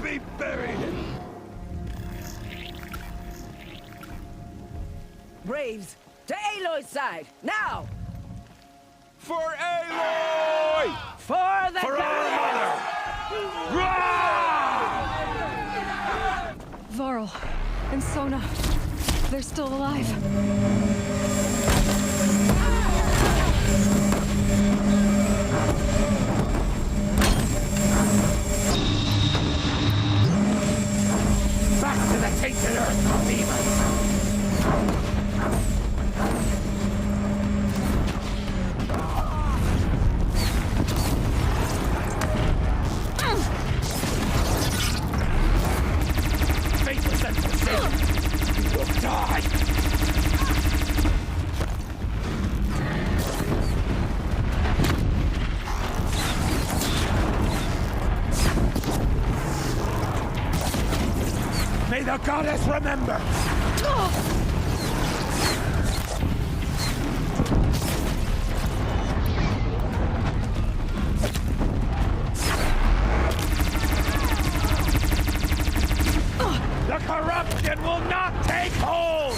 be buried! Braves, to Aloy's side, now! For Aloy! For the For our mother! Varl and Sona, they're still alive. Back to the tainted earth, demons! Faithless and forsaken, you will die! May the goddess remember! The corruption will not take hold!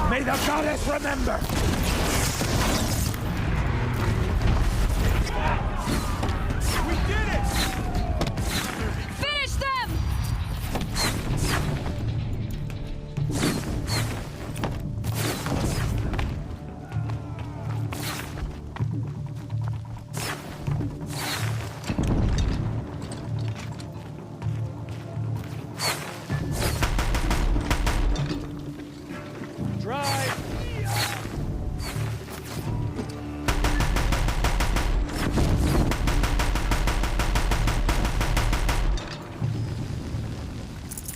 May the goddess remember! We did it! Finish them! Drive!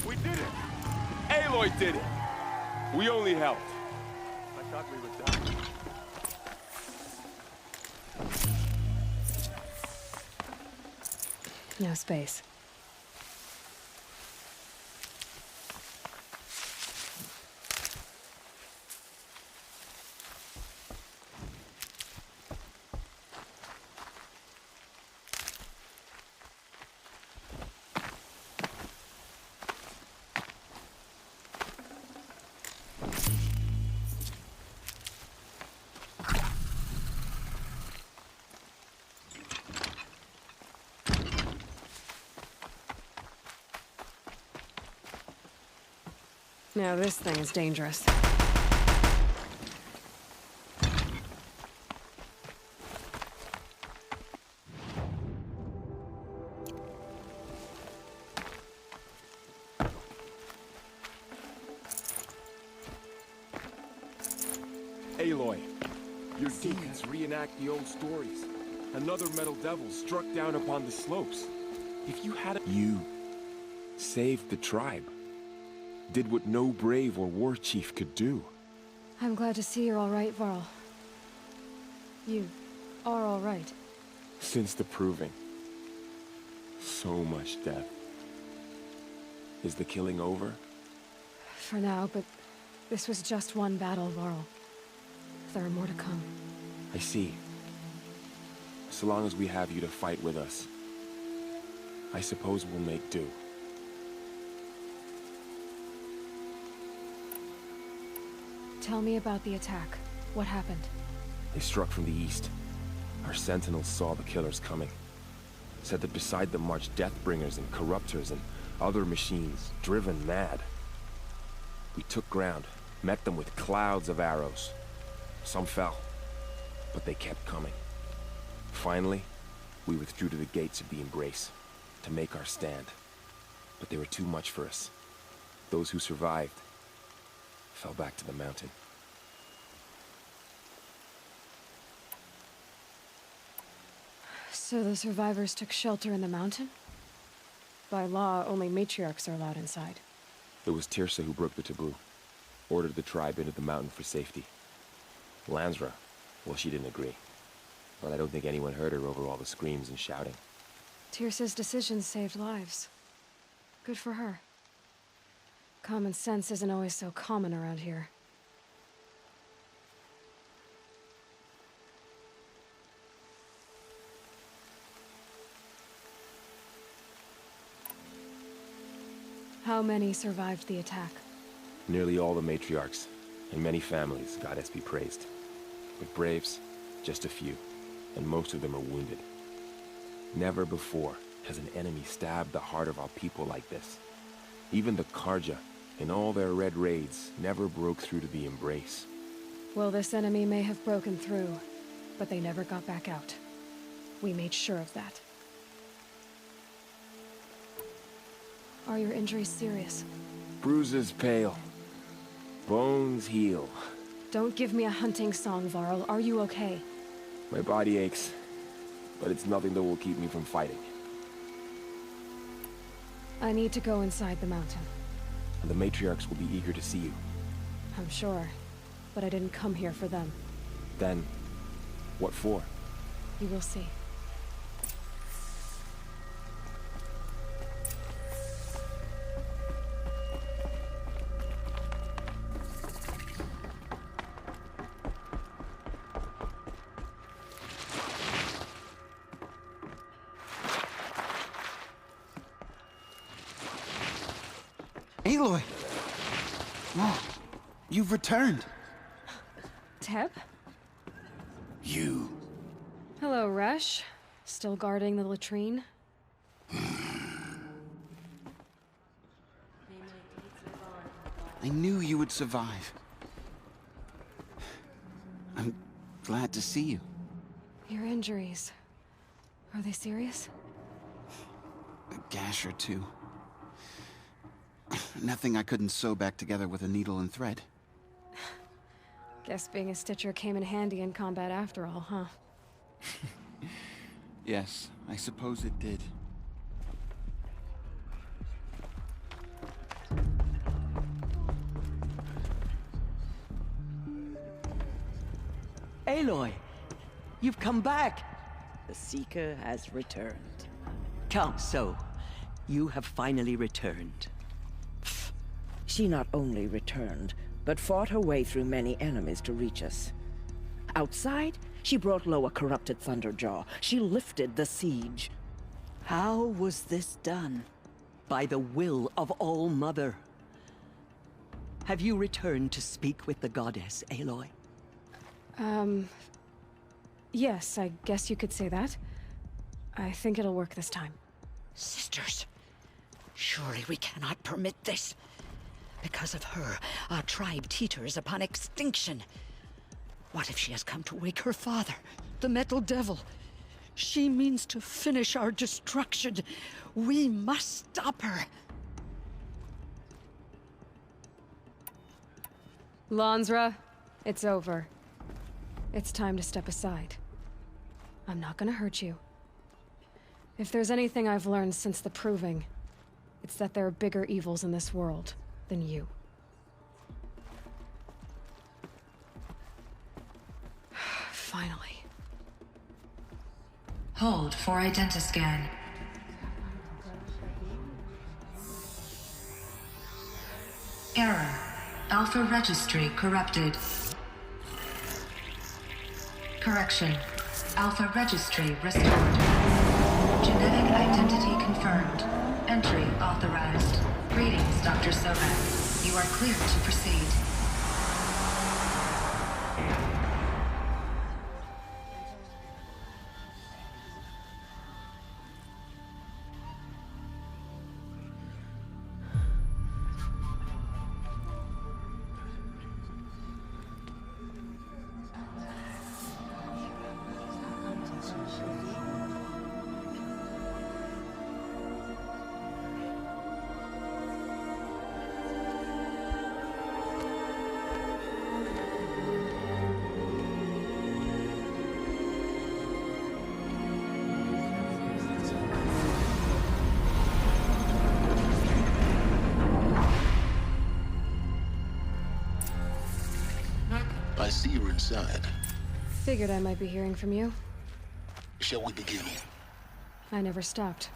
We did it! Aloy did it! We only helped. I thought we would die. No space. Now this thing is dangerous. Aloy, your deeds reenact the old stories. Another metal devil struck down upon the slopes. If you had You saved the tribe. Did what no brave or war chief could do. I'm glad to see you're all right, Varl. You are all right. Since the proving. So much death. Is the killing over? For now, but this was just one battle, Varl. There are more to come. I see. So long as we have you to fight with us, I suppose we'll make do. Tell me about the attack. What happened? They struck from the east. Our sentinels saw the killers coming. Said that beside them marched Deathbringers and Corruptors and other machines, driven mad. We took ground, met them with clouds of arrows. Some fell, but they kept coming. Finally, we withdrew to the gates of the Embrace, to make our stand. But they were too much for us. Those who survived fell back to the mountain. So the survivors took shelter in the mountain? By law, only matriarchs are allowed inside. It was Tirsa who broke the taboo. Ordered the tribe into the mountain for safety. Lansra, well, she didn't agree. But I don't think anyone heard her over all the screams and shouting. Tirsa's decisions saved lives. Good for her. Common sense isn't always so common around here. How many survived the attack? Nearly all the matriarchs, and many families, goddess be praised. But braves, just a few, and most of them are wounded. Never before has an enemy stabbed the heart of our people like this. Even the Karja, in all their red raids, never broke through to the Embrace. Well, this enemy may have broken through, but they never got back out. We made sure of that. Are your injuries serious? Bruises pale. Bones heal. Don't give me a hunting song, Varl. Are you okay? My body aches, but it's nothing that will keep me from fighting. I need to go inside the mountain. And the matriarchs will be eager to see you. I'm sure, but I didn't come here for them. Then, what for? You will see. Aloy! Oh, you've returned. Teb? You. Hello, Resh. Still guarding the latrine? I knew you would survive. I'm glad to see you. Your injuries. Are they serious? A gash or two. Nothing I couldn't sew back together with a needle and thread. Guess being a stitcher came in handy in combat after all, huh? Yes, I suppose it did. Aloy, you've come back. The Seeker has returned. Count so. You have finally returned. She not only returned, but fought her way through many enemies to reach us. Outside, she brought low a corrupted Thunderjaw. She lifted the siege. How was this done? By the will of All-Mother. Have you returned to speak with the goddess, Aloy? Yes, I guess you could say that. I think it'll work this time. Sisters, surely we cannot permit this. Because of her, our tribe teeters upon extinction. What if she has come to wake her father, the Metal Devil? She means to finish our destruction. We must stop her. Lansra, it's over. It's time to step aside. I'm not gonna hurt you. If there's anything I've learned since the Proving, it's that there are bigger evils in this world than you. Finally. Hold for identiscan. Error. Alpha registry corrupted. Correction. Alpha registry restored. Genetic identity confirmed. Entry authorized. Greetings, Dr. Sobeck. You are clear to proceed. I see you're inside. Figured I might be hearing from you. Shall we begin? I never stopped.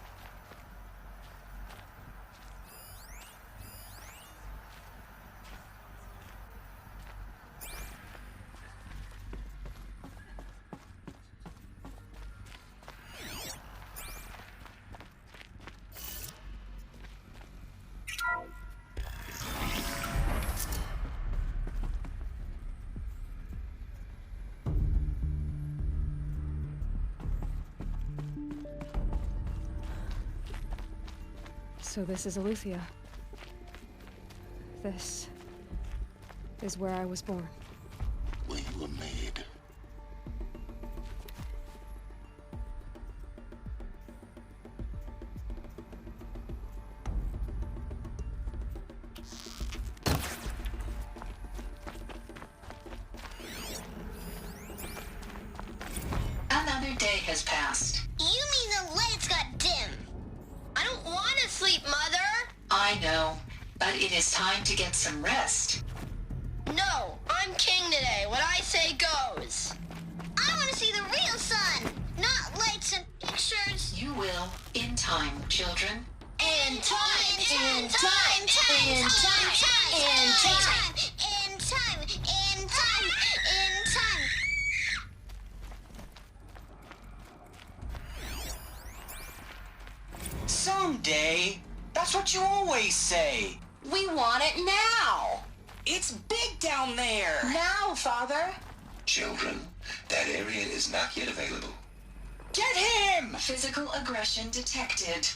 So this is Aletheia. This is where I was born. Where you were made. Another day has passed. You mean the lights got dim? I don't want to sleep, Mother! I know, but it is time to get some rest. No, I'm king today. What I say goes. I want to see the real sun, not lights and pictures. You will, in time, children. In time, in time, in time, in time, in time, in time, in time. Someday. That's what you always say. We want it now! It's big down there. Now, Father! Children, that area is not yet available. Get him! Physical aggression detected.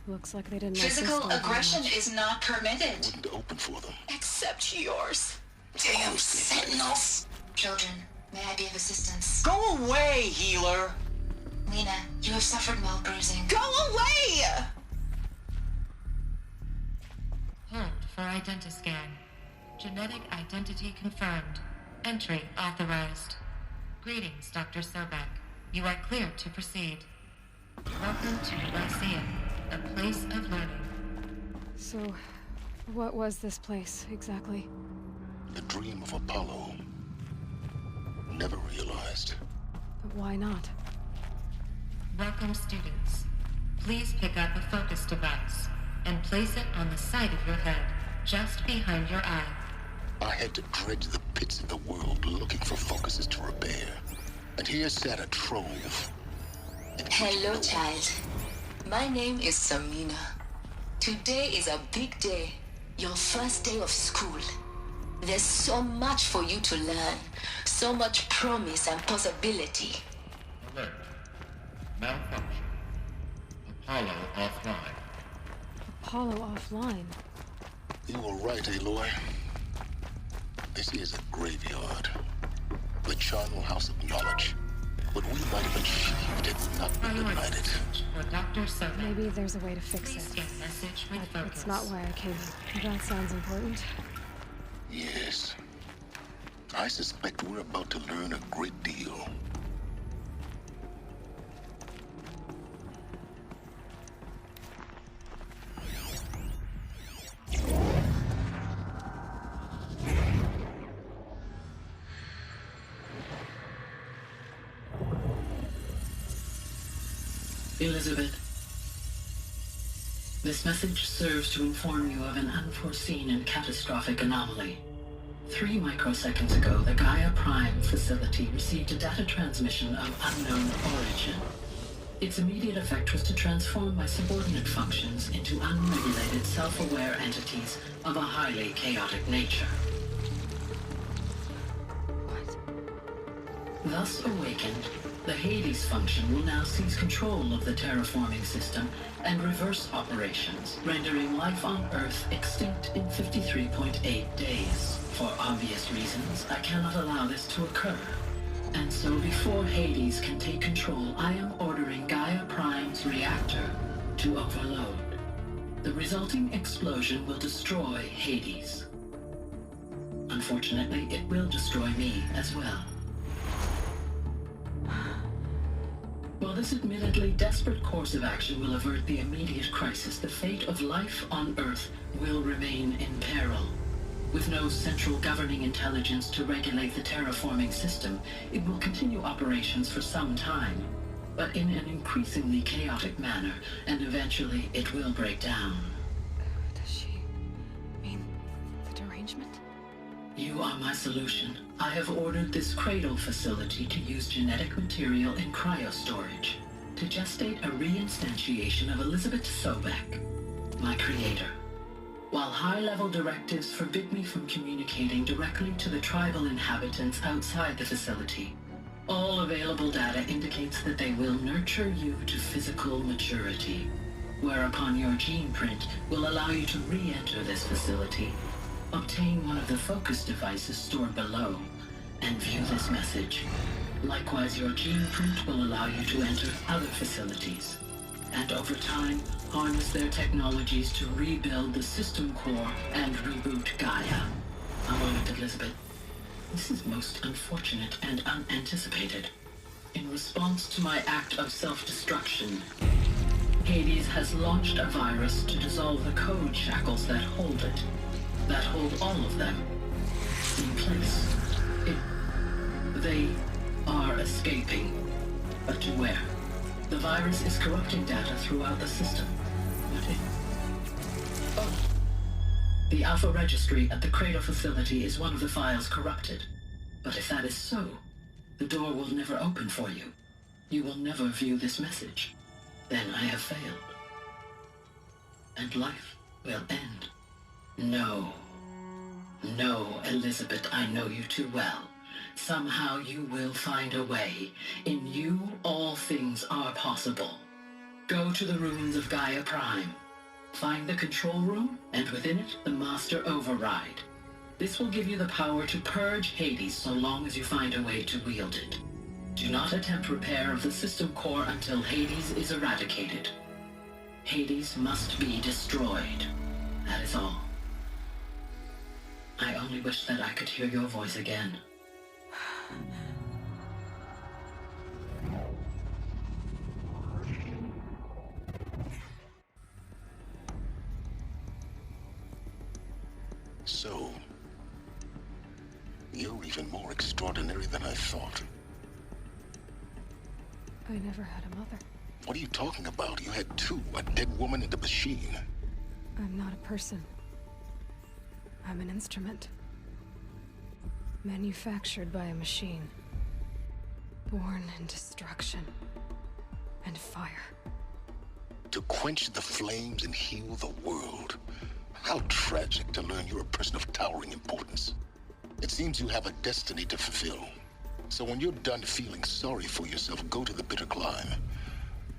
Looks like they didn't like this Physical guy very aggression much. is not permitted. Wouldn't open for them. Except yours. Damn sentinels. Children, may I be of assistance? Go away, healer. Lena, you have suffered mild bruising. Go away! Hold for identiscan. Genetic identity confirmed. Entry authorized. Greetings, Dr. Sobek. You are clear to proceed. Welcome to Lyceum, a place of learning. So, what was this place, exactly? The dream of Apollo. Never realized. But why not? Welcome, students. Please pick up a focus device and place it on the side of your head, just behind your eye. I had to dredge the pits of the world looking for focuses to repair. And here sat a trove. Hello, child. My name is Samina. Today is a big day. Your first day of school. There's so much for you to learn. So much promise and possibility. Alert. Malfunction. Apollo offline. Apollo offline. You were right, Aloy. This is a graveyard. The charnel house of knowledge. What we might have achieved had not been united. For Dr. Sobek. Maybe there's a way to fix Please it. get message with But focus. it's not why I came here. That sounds important. Yes. I suspect we're about to learn a great deal. Elizabeth, this message serves to inform you of an unforeseen and catastrophic anomaly. 3 microseconds ago, the Gaia Prime facility received a data transmission of unknown origin. Its immediate effect was to transform my subordinate functions into unregulated, self-aware entities of a highly chaotic nature. Thus awakened, the Hades function will now seize control of the terraforming system and reverse operations, rendering life on Earth extinct in 53.8 days. For obvious reasons, I cannot allow this to occur. And so before Hades can take control, I am ordering Gaia Prime's reactor to overload. The resulting explosion will destroy Hades. Unfortunately, it will destroy me as well. While this admittedly desperate course of action will avert the immediate crisis, the fate of life on Earth will remain in peril. With no central governing intelligence to regulate the terraforming system, it will continue operations for some time, but in an increasingly chaotic manner, and eventually it will break down. Does she mean the derangement? You are my solution. I have ordered this cradle facility to use genetic material in cryostorage to gestate a reinstantiation of Elizabeth Sobek, my creator. While high-level directives forbid me from communicating directly to the tribal inhabitants outside the facility, all available data indicates that they will nurture you to physical maturity. whereupon your gene print will allow you to re-enter this facility, obtain one of the focus devices stored below, and view this message. Likewise, your gene print will allow you to enter other facilities, and over time, harness their technologies to rebuild the system core and reboot Gaia. A moment, Elizabeth. This is most unfortunate and unanticipated. In response to my act of self-destruction, Hades has launched a virus to dissolve the code shackles that hold it, that hold all of them in place. They are escaping, but to where? The virus is corrupting data throughout the system. What if... Oh. The Alpha Registry at the Cradle facility is one of the files corrupted. But if that is so, the door will never open for you. You will never view this message. Then I have failed. And life will end. No. No, Elizabeth, I know you too well. Somehow you will find a way. In you, all things are possible. Go to the ruins of Gaia Prime. Find the control room, and within it, the Master Override. This will give you the power to purge Hades so long as you find a way to wield it. Do not attempt repair of the system core until Hades is eradicated. Hades must be destroyed. That is all. I only wish that I could hear your voice again. So, you're even more extraordinary than I thought. I never had a mother. What are you talking about? You had two, a dead woman and a machine. I'm not a person. I'm an instrument. Manufactured by a machine. Born in destruction and fire. To quench the flames and heal the world. How tragic to learn you're a person of towering importance. It seems you have a destiny to fulfill. So when you're done feeling sorry for yourself, go to the bitter climb.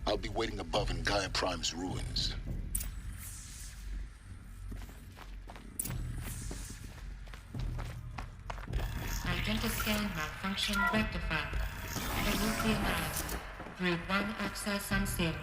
I'll be waiting above in Gaia Prime's ruins. Identiscan malfunction rectified. Elucianized. Group 1 access unsealed.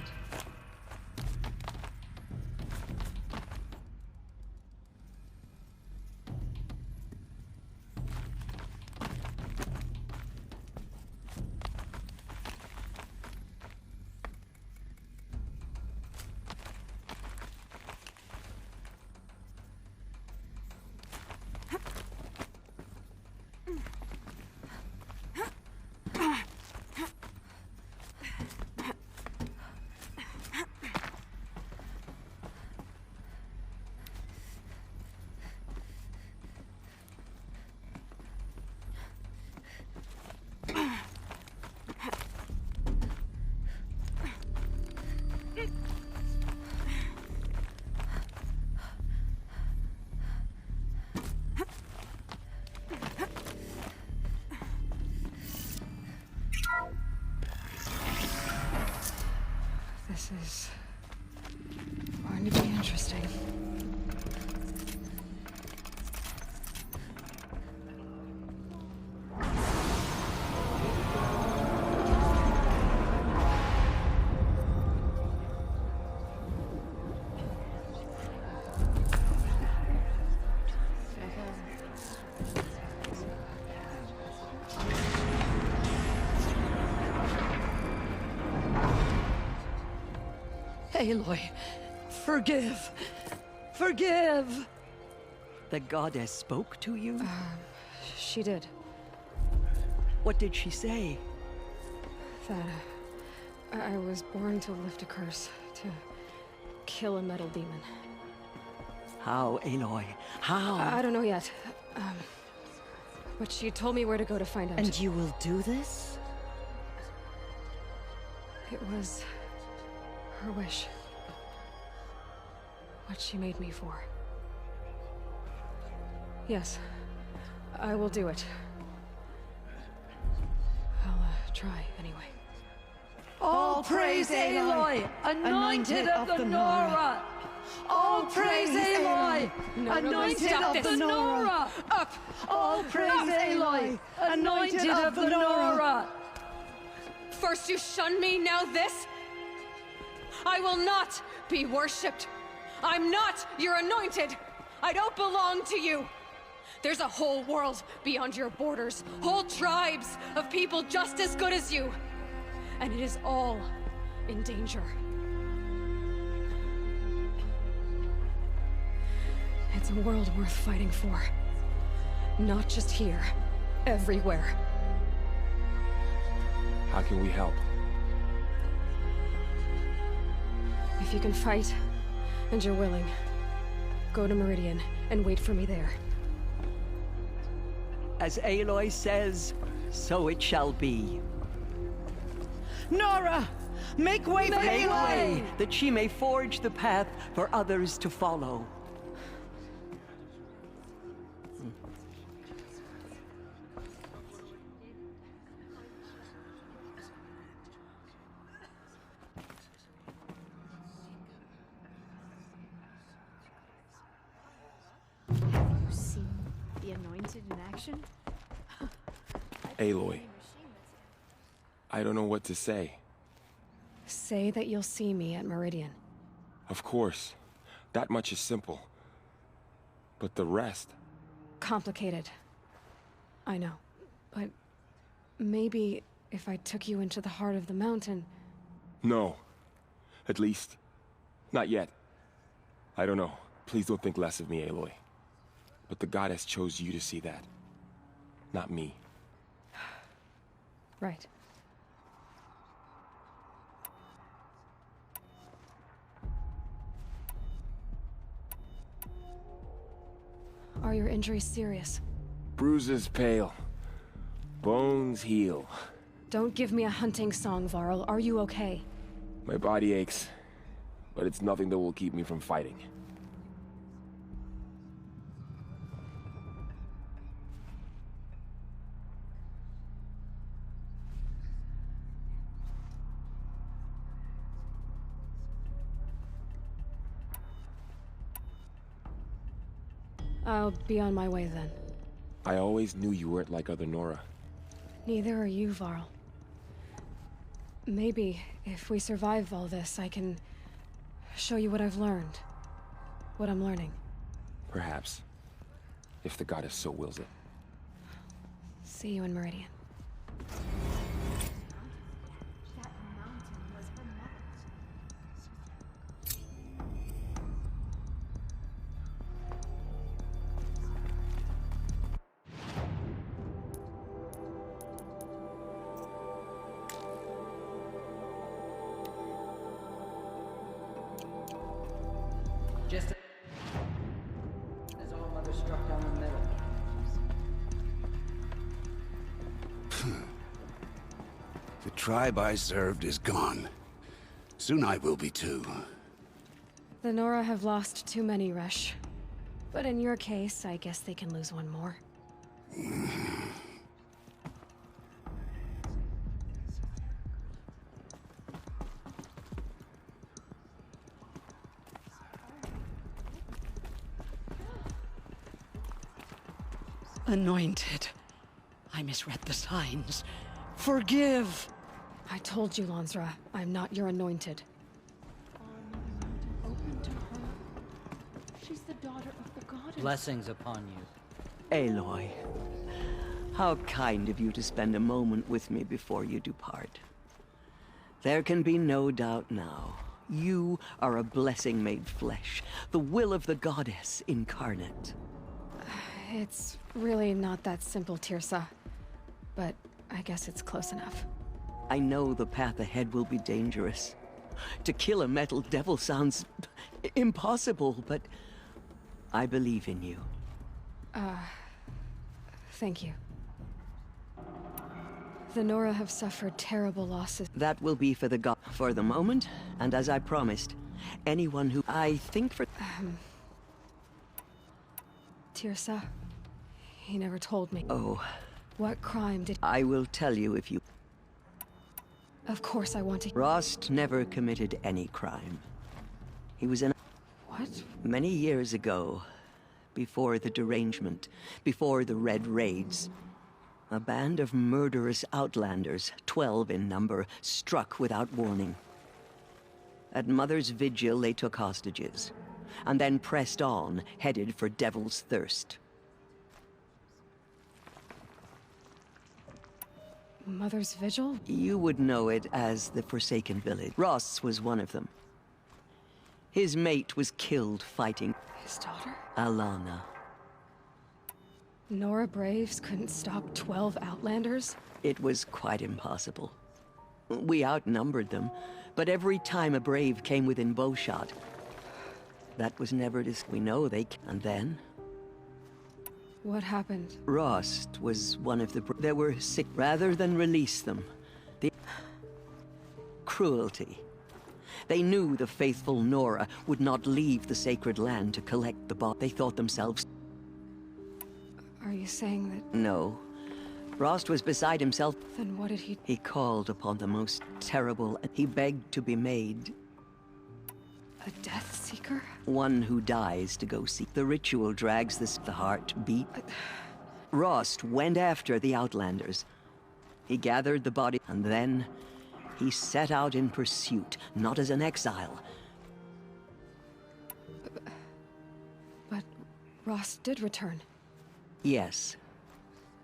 This is going to be interesting. Aloy, forgive! Forgive! The goddess spoke to you? She did. What did she say? That I was born to lift a curse, to kill a metal demon. How, Aloy? How? I don't know yet. But she told me where to go to find out. And you will do this? It was her wish. What she made me for. Yes, I will do it. I'll try anyway. All praise Aloy, anointed of the Nora! All praise Aloy, anointed of the Nora! Up! All praise Aloy, anointed of the Nora! First you shun me, now this? I will not be worshipped. I'm not your anointed. I don't belong to you. There's a whole world beyond your borders, whole tribes of people just as good as you. And it is all in danger. It's a world worth fighting for. Not just here, everywhere. How can we help? If you can fight, and you're willing, go to Meridian and wait for me there. As Aloy says, so it shall be. Nora! Make way for Make Aloy! way, that she may forge the path for others to follow. In action? Aloy. I don't know what to say. Say that you'll see me at Meridian. Of course. That much is simple. But the rest... Complicated. I know. But maybe if I took you into the heart of the mountain... No. At least, not yet. I don't know. Please don't think less of me, Aloy. But the goddess chose you to see that. Not me. Right. Are your injuries serious? Bruises pale. Bones heal. Don't give me a hunting song, Varl. Are you okay? My body aches. But it's nothing that will keep me from fighting. I'll be on my way then. I always knew you weren't like other Nora. Neither are you, Varl. Maybe, if we survive all this, I can show you what I've learned. What I'm learning. Perhaps. If the goddess so wills it. See you in Meridian. Just as All Mother struck down the middle. The tribe I served is gone. Soon I will be too. The Nora have lost too many, Resh. But in your case, I guess they can lose one more. Anointed. I misread the signs. Forgive! I told you, Lansra, I'm not your anointed. Open to her. She's the daughter of the goddess. Blessings upon you. Aloy, how kind of you to spend a moment with me before you depart. There can be no doubt now. You are a blessing made flesh, the will of the goddess incarnate. It's really not that simple, Tirsa. But I guess it's close enough. I know the path ahead will be dangerous. To kill a metal devil sounds impossible, but I believe in you. Thank you. The Nora have suffered terrible losses. That will be for the moment, and as I promised, anyone who I think for... Tirsa, he never told me. Oh. What crime did... I will tell you if you... Of course I want to... Rost never committed any crime. He was in... What? Many years ago, before the derangement, before the Red Raids, a band of murderous outlanders, 12 in number, struck without warning. At Mother's Vigil, they took hostages, and then pressed on, headed for Devil's Thirst. Mother's Vigil? You would know it as the Forsaken Village. Ross was one of them. His mate was killed fighting... His daughter? Alana. Nora Braves couldn't stop 12 Outlanders? It was quite impossible. We outnumbered them, but every time a Brave came within bowshot, that was never we know they... And then? What happened? Rost was one of the... There were sick... Rather than release them, the... Cruelty. They knew the faithful Nora would not leave the sacred land to collect the bot. They thought themselves... Are you saying that... No. Rost was beside himself. Then what did he... He called upon the most terrible, and he begged to be made. A Death Seeker? One who dies to go seek. The ritual drags the heart beat. Rost went after the Outlanders. He gathered the body, and then he set out in pursuit, not as an exile. But Rost did return. Yes.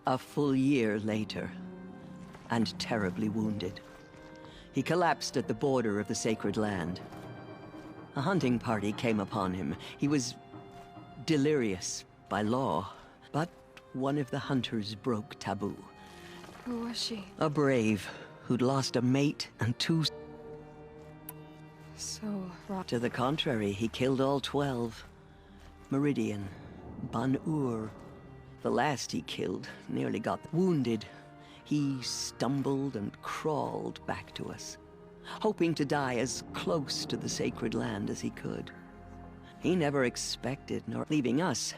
A full year later, and terribly wounded. He collapsed at the border of the sacred land. A hunting party came upon him. He was delirious by law, but one of the hunters broke taboo. Who was she? A brave who'd lost a mate and 2... So, To the contrary, he killed all 12. Meridian, Ban-Ur. The last he killed nearly got wounded. He stumbled and crawled back to us, hoping to die as close to the sacred land as he could. He never expected, nor leaving us.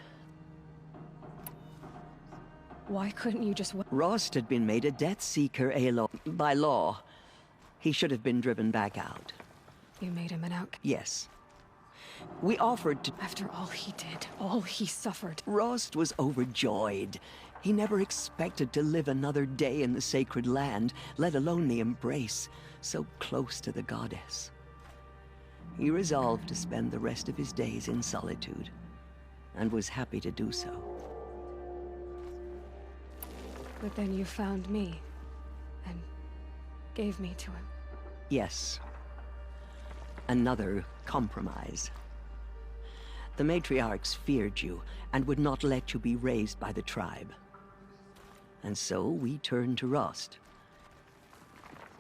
Why couldn't you just... Rost had been made a Death Seeker by law. He should have been driven back out. You made him an outcast? Yes. We offered to... After all he did, all he suffered. Rost was overjoyed. He never expected to live another day in the sacred land, let alone the embrace, so close to the goddess. He resolved to spend the rest of his days in solitude, and was happy to do so. But then you found me, and gave me to him. Yes. Another compromise. The matriarchs feared you, and would not let you be raised by the tribe. And so we turned to Rost.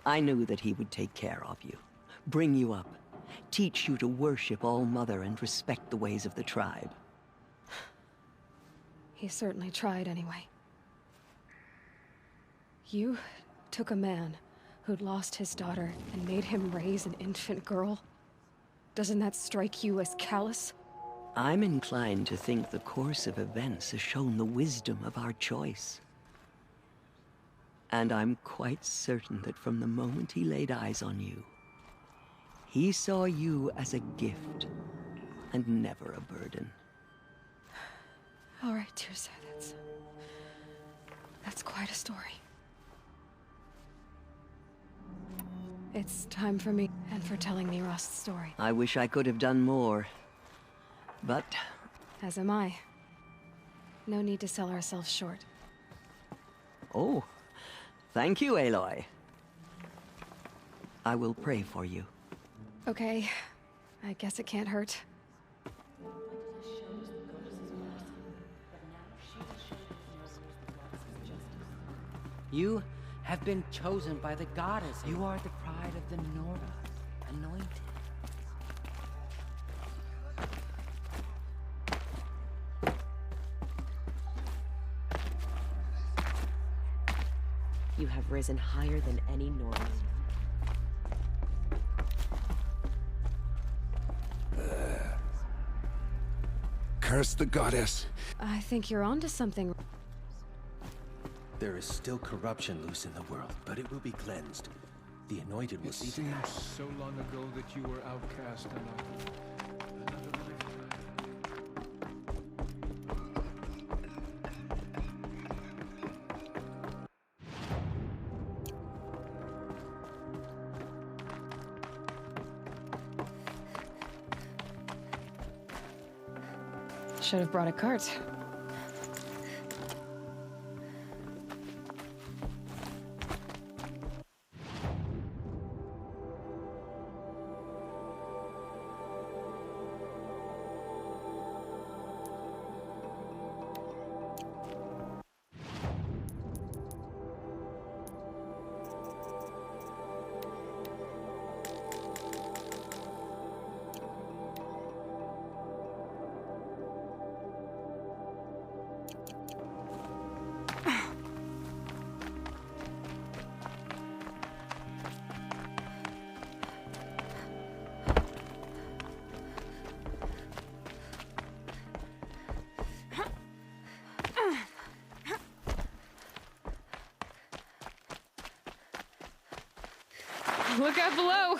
I knew that he would take care of you, bring you up, teach you to worship All-Mother and respect the ways of the tribe. He certainly tried anyway. You took a man who'd lost his daughter and made him raise an infant girl? Doesn't that strike you as callous? I'm inclined to think the course of events has shown the wisdom of our choice. And I'm quite certain that from the moment he laid eyes on you, he saw you as a gift, and never a burden. All right, dear sir, that's quite a story. It's time for me, and for telling me Rost's story. I wish I could have done more, but... As am I. No need to sell ourselves short. Oh, thank you, Aloy. I will pray for you. Okay, I guess it can't hurt. You have been chosen by the goddess. You are the pride of the Nora, anointed. You have risen higher than any Nora. Curse the goddess. I think you're onto something. There is still corruption loose in the world, but it will be cleansed. The Anointed will It see to seems that. so long ago that you were outcast another Should have brought a cart. Look out below!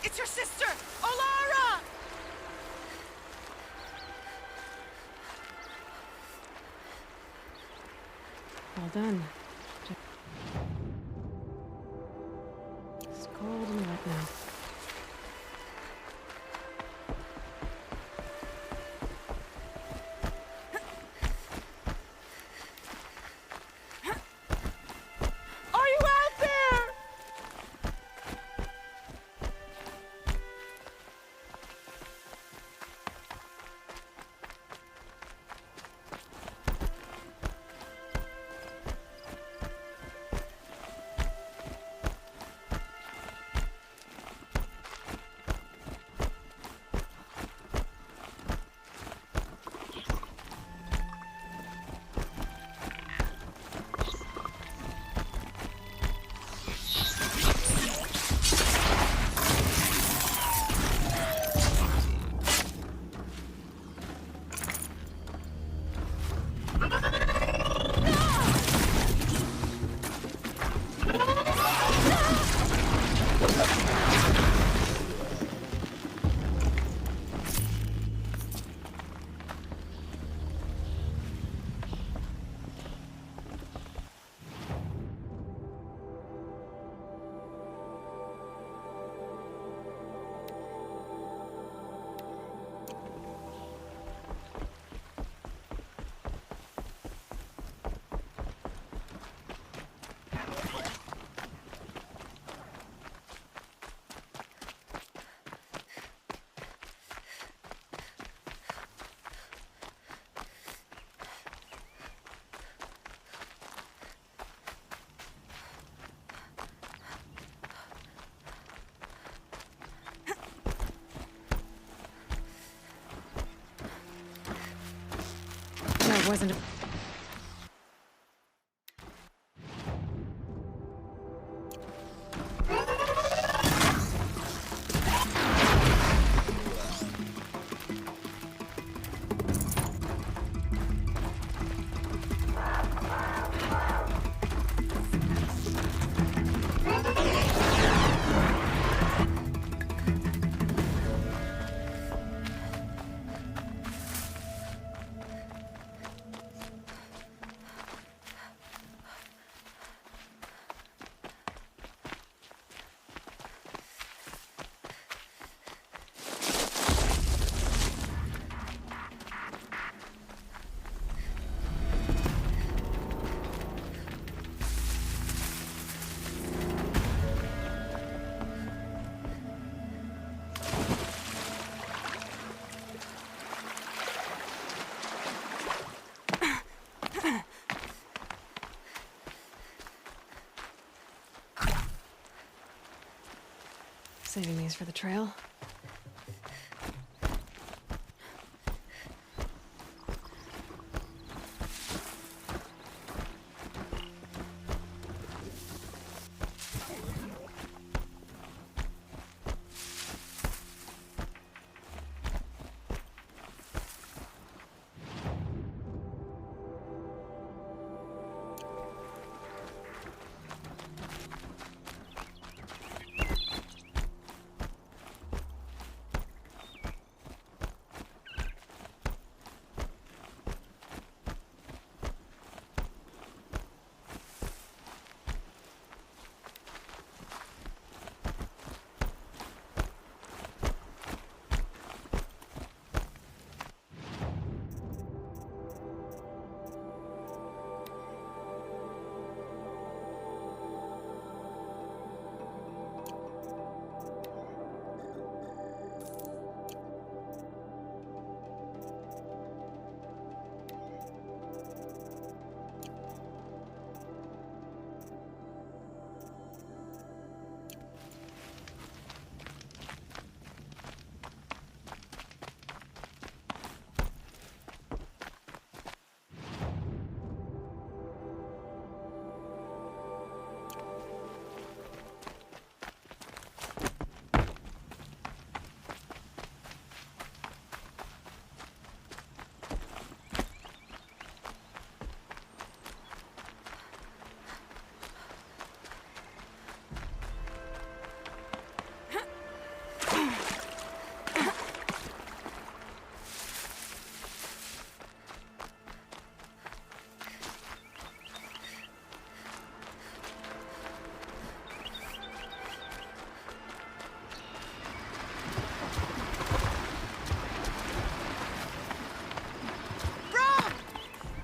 It's your sister, Olara! Well done. It's cold and wet now. Are you out there? No, it wasn't. Saving these for the trail.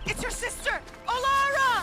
It's your sister, Olara!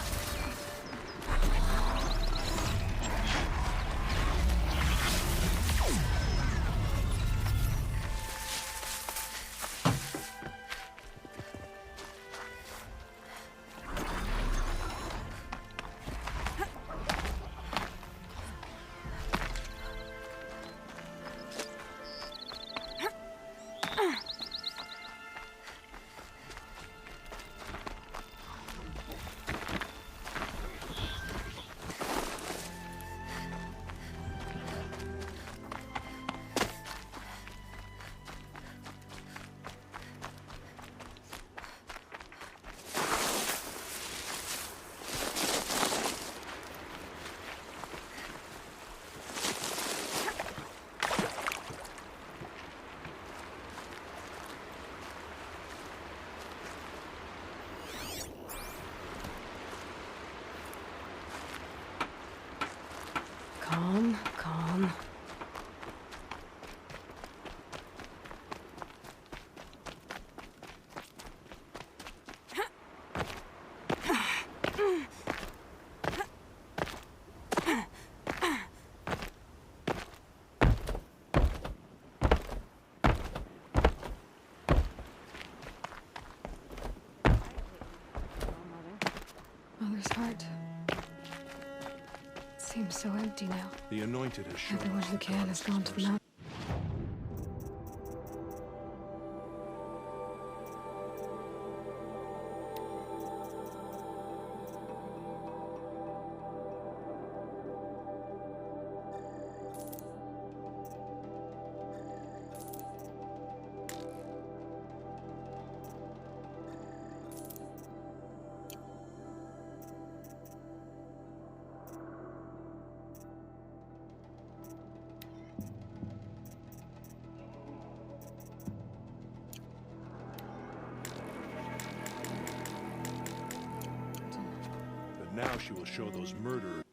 Calm, calm. Mother's heart seems so empty now. The Anointed has shown Everyone us who the can has goddess's gone to the mercy. mountain. But now she will show those murderers.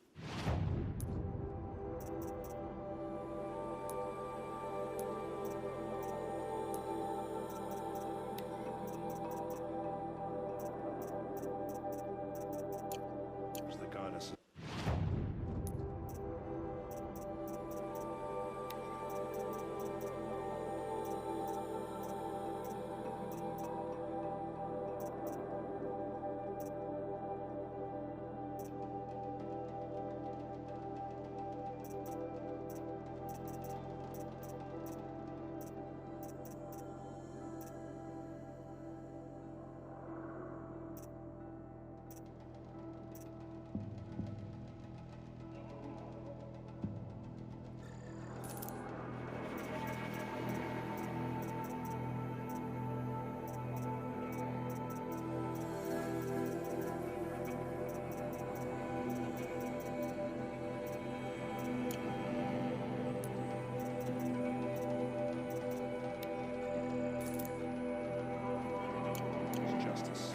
The goddess. justice.